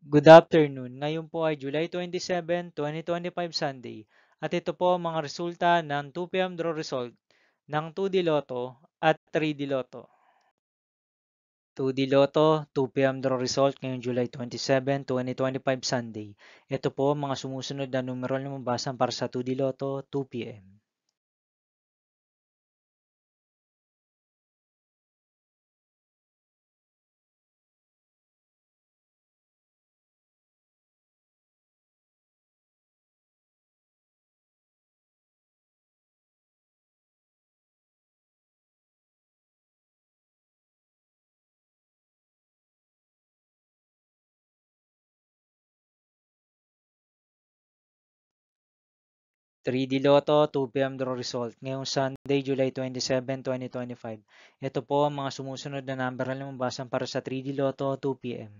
Good afternoon. Ngayon po ay July 27, 2025 Sunday at ito po ang mga resulta ng 2 PM draw result ng 2D Lotto at 3D Lotto. 2D Lotto, 2 PM draw result ngayong July 27, 2025 Sunday. Ito po ang mga sumusunod na numeral na mabasan para sa 2D Lotto 2 PM. 3D Lotto 2 PM draw result ngayong Sunday, July 27, 2025. Ito po ang mga sumusunod na number na mabasan para sa 3D Lotto 2 PM.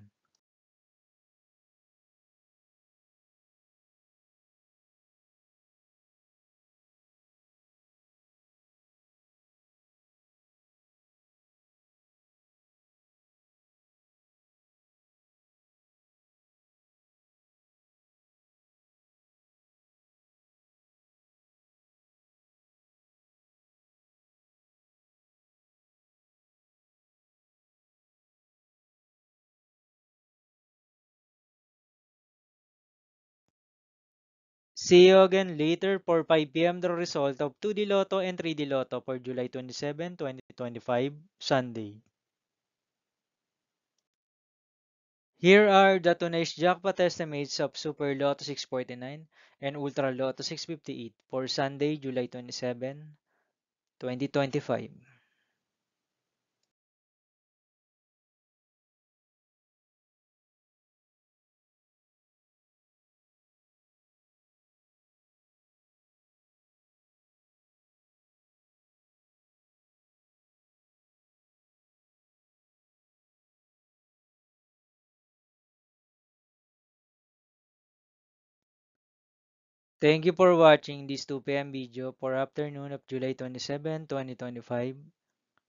See you again later for 5 PM the result of 2D Lotto and 3D Lotto for July 27, 2025, Sunday. Here are the tonight's jackpot estimates of Super Lotto 649 and Ultra Lotto 658 for Sunday, July 27, 2025. Thank you for watching this 2 PM video for afternoon of July 27, 2025,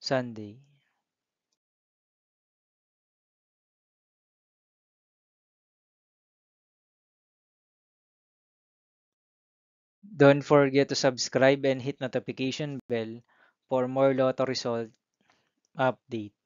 Sunday. Don't forget to subscribe and hit notification bell for more Lotto result update.